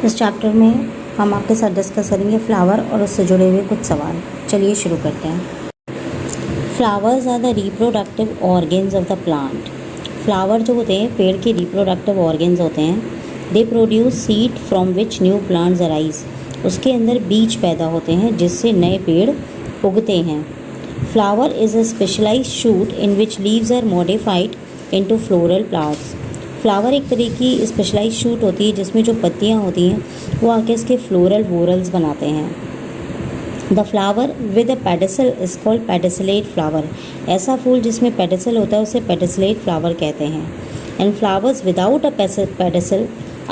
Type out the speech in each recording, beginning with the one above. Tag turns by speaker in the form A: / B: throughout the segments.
A: इस चैप्टर में हम आपके साथ डिस्कस करेंगे फ्लावर और उससे जुड़े हुए कुछ सवाल। चलिए शुरू करते हैं। Flowers are the reproductive organs of the plant. Flower जो होते हैं पेड़ के रिप्रोडक्टिव ऑर्गेन्स होते हैं। They produce seed from which new plants arise. उसके अंदर बीज पैदा होते हैं जिससे नए पेड़ उगते हैं। Flower is a specialised shoot in which leaves are modified into floral flowers. Flower एक तरह की स्पेशलाइज शूट होती है जिसमें जो पत्तियाँ होती हैं वो आके इसके फ्लोरल वोरल्स बनाते हैं। The flower with a pedicel is called pedicellate flower. ऐसा फूल जिसमें पेडिसल होता है उसे पेडिसलेट फ्लावर कहते हैं। And flowers without a pedicel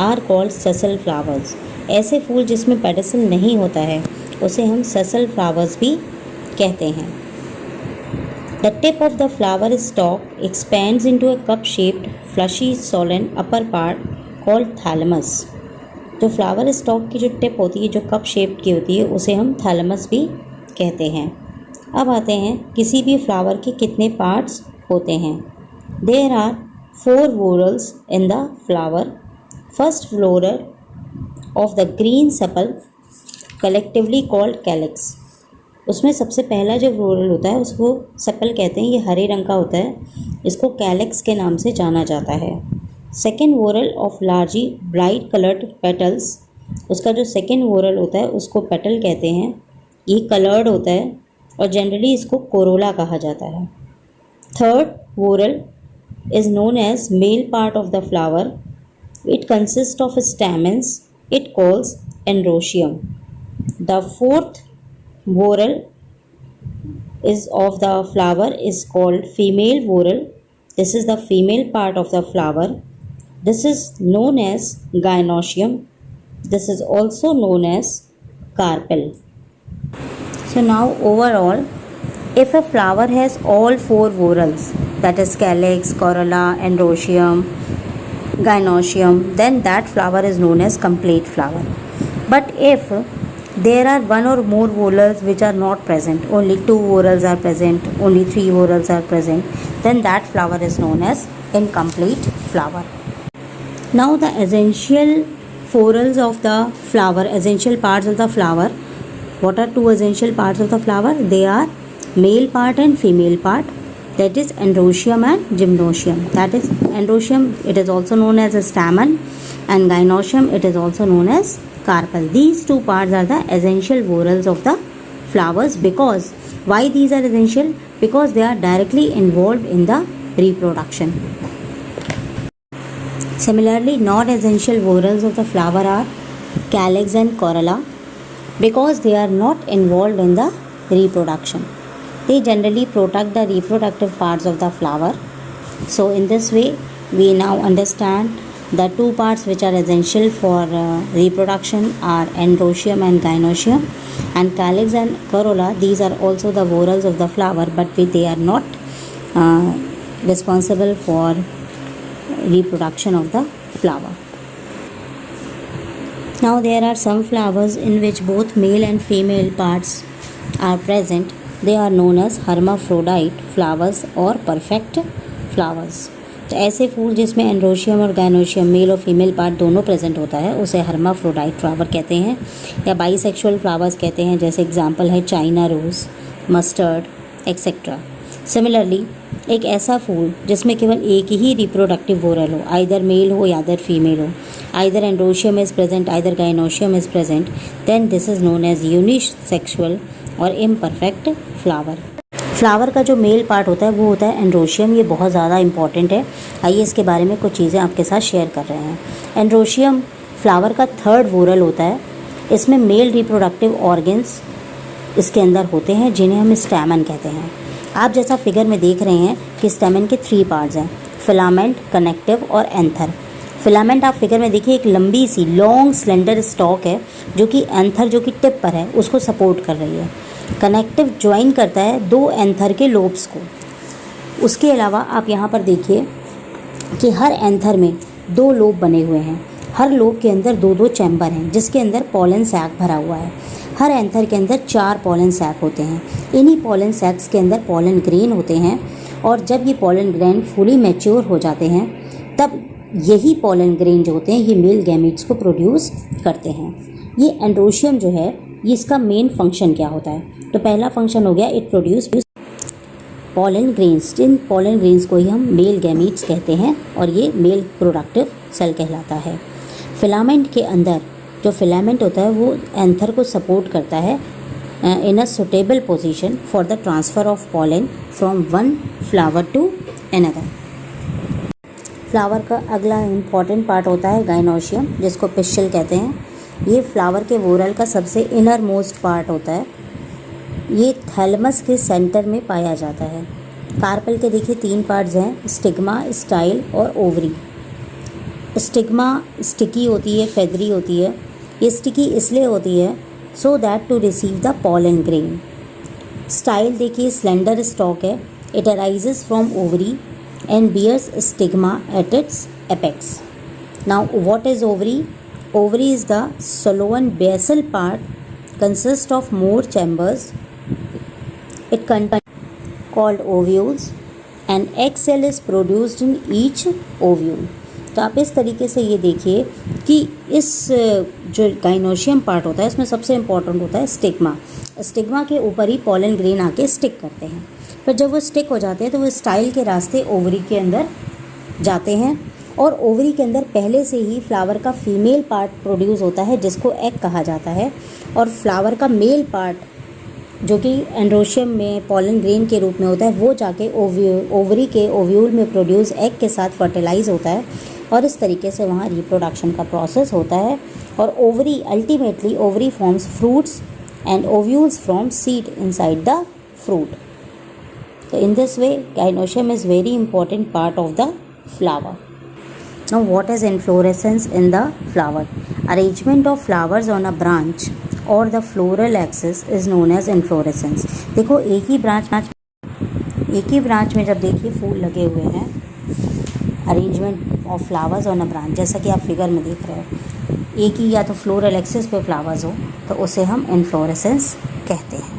A: are called sessile flowers. ऐसे फूल जिसमें पेडिसल नहीं होता है उसे हम सेसल फ्लावर्स भी कहते हैं। The tip of the flower stalk expands into a cup-shaped, fleshy, swollen upper part called thalamus. तो फ्लावर स्टॉक की जो टिप होती है जो कप शेप्ड की होती है उसे हम थैलेमस भी कहते हैं। अब आते हैं किसी भी फ्लावर के कितने पार्ट्स होते हैं। There are 4 whorls in the flower. First flower of the green sepal collectively called calyx. उसमें सबसे पहला जो फ्लोरल होता है उसको सेपल कहते हैं। ये हरे रंग का होता है, इसको कैलेक्स के नाम से जाना जाता है। Second whorl of largely bright coloured petals. उसका जो सेकेंड वोरल होता है उसको पेटल कहते हैं। ये कलर्ड होता है और जनरली इसको कोरोला कहा जाता है। Third whorl is known as male part of the flower. It consist of stamens. It calls androecium. The fourth whorl is of the flower is called female whorl. This is the female part of the flower. This is known as gynoecium. This is also known as carpel. So now overall, if a flower has all 4 whorls, that is calyx, corolla, androecium, gynoecium, then that flower is known as complete flower. But if there are 1 or more whorls which are not present, only 2 whorls are present, only 3 whorls are present, then that flower is known as incomplete flower. Now the essential whorls of the flower, essential parts of the flower. What are 2 essential parts of the flower? They are male part and female part. That is androecium and gymnosium. That is androecium, it is also known as a stamen, and gynoecium, it is also known as carpel. These 2 parts are the essential whorls of the flowers. Because why these are essential? Because they are directly involved in the reproduction. Similarly, non-essential whorls of the flower are calyx and corolla, because they are not involved in the reproduction. They generally protect the reproductive parts of the flower. So in this way we now understand the 2 parts which are essential for reproduction are androecium and gynoecium, and calyx and corolla. These are also the whorls of the flower, but they are not responsible for reproduction of the flower. Now there are some flowers in which both male and female parts are present. They are known as hermaphrodite flowers or perfect flowers. तो ऐसे फूल जिसमें androecium और gynoecium mail और female part दोनों present होता है उसे हर्माफ्रोडाइट फ्लावर कहते हैं या बाइसेक्सुअल फ्लावर्स कहते हैं। जैसे एग्जांपल है China rose, mustard etcetera. Similarly एक ऐसा फूल जिसमें केवल एक ही रिप्रोडक्टिव वोरल हो, आइदर मेल हो या अदर फीमेल हो, either androecium is present either gynoecium is present, then this is known as unisexual और इम्परफेक्ट फ्लावर। फ्लावर का जो मेल पार्ट होता है वो होता है एंड्रोशियम। ये बहुत ज़्यादा इंपॉर्टेंट है। आइए इसके बारे में कुछ चीज़ें आपके साथ शेयर कर रहे हैं। एंड्रोशियम फ्लावर का 3rd वोरल होता है। इसमें मेल रिप्रोडक्टिव ऑर्गन्स इसके अंदर होते हैं जिन्हें हम स्टैमेन कहते हैं। आप जैसा फिगर में देख रहे हैं कि स्टैमेन के 3 पार्ट्स हैं, फिलामेंट, कनेक्टिव और एंथर। फिलामेंट आप फिगर में देखिए एक लंबी सी लॉन्ग स्लेंडर स्टॉक है जो कि एंथर जो कि टिप पर है उसको सपोर्ट कर रही है। कनेक्टिव ज्वाइन करता है 2 एंथर के लोब्स को। उसके अलावा आप यहाँ पर देखिए कि हर एंथर में 2 लोब बने हुए हैं। हर लोब के अंदर 2-2 चैम्बर हैं जिसके अंदर पॉलन सैक भरा हुआ है। हर एंथर के अंदर 4 पॉलन सैक होते हैं। इन्हीं पॉलन सैक्स के अंदर पॉलन ग्रेन होते हैं और जब ये पॉलन ग्रेन फुली मैच्योर हो जाते हैं तब यही पॉलन ग्रेन जो होते हैं ये मेल गैमीट्स को प्रोड्यूस करते हैं। ये एंड्रोशियम जो है ये इसका मेन फंक्शन क्या होता है? तो पहला फंक्शन हो गया it produce pollen grains. In pollen grains को ही हम मेल गैमीट्स कहते हैं और ये मेल प्रोडक्टिव सेल कहलाता है। फिलामेंट के अंदर जो फिलामेंट होता है वो एंथर को सपोर्ट करता है in a suitable position for the transfer of pollen from one flower to another. Flower का अगला इम्पॉर्टेंट पार्ट होता है गाइनोशियम, जिसको पिस्टिल कहते हैं। ये फ्लावर के वोरल का सबसे इनर मोस्ट पार्ट होता है। ये थैलमस के सेंटर में पाया जाता है। कार्पेल के देखिए 3 पार्ट्स हैं, स्टिग्मा, स्टाइल और ओवरी। स्टिग्मा स्टिकी होती है, फेदरी होती है। ये स्टिकी इसलिए होती है so that to receive the pollen grain. Style देखिए स्लेंडर स्टॉक है, it arises from ovary and bears stigma at its apex. Now what is ovary? Ovary is the Solon basal part, consists of more chambers. It contains called ovules and egg cell is produced in each ovule. तो आप इस तरीके से ये देखिए कि इस जो गाइनोशियम पार्ट होता है इसमें सबसे इम्पॉर्टेंट होता है स्टिग्मा। स्टिग्मा के ऊपर ही पॉलन ग्रेन आके स्टिक करते हैं। फिर जब वो स्टिक हो जाते हैं तो वो स्टाइल के रास्ते ओवरी के अंदर जाते हैं और ओवरी के अंदर पहले से ही फ्लावर का फीमेल पार्ट प्रोड्यूस होता है जिसको एग कहा जाता है, और फ्लावर का मेल पार्ट जो कि एंड्रोशियम में पॉलन ग्रेन के रूप में होता है वो जाके ओवरी के ओव्यूल में प्रोड्यूस एग के साथ फर्टिलाइज होता है और इस तरीके से वहाँ रिप्रोडक्शन का प्रोसेस होता है। और ovary ultimately ovary forms fruits and ovules from seed inside the fruit. So in this way gynoecium is very important part of the flower. Now what is inflorescence in the flower? Arrangement of flowers on a branch or the floral axis is known as inflorescence. देखो एक ही branch में जब देखिए फूल लगे हुए हैं, arrangement of flowers on a branch, जैसा कि आप फिगर में देख रहे हो, एक ही या तो फ्लोरल एक्सिस पे फ्लावर्स हो तो उसे हम इन्फ्लोरेसेंस कहते हैं।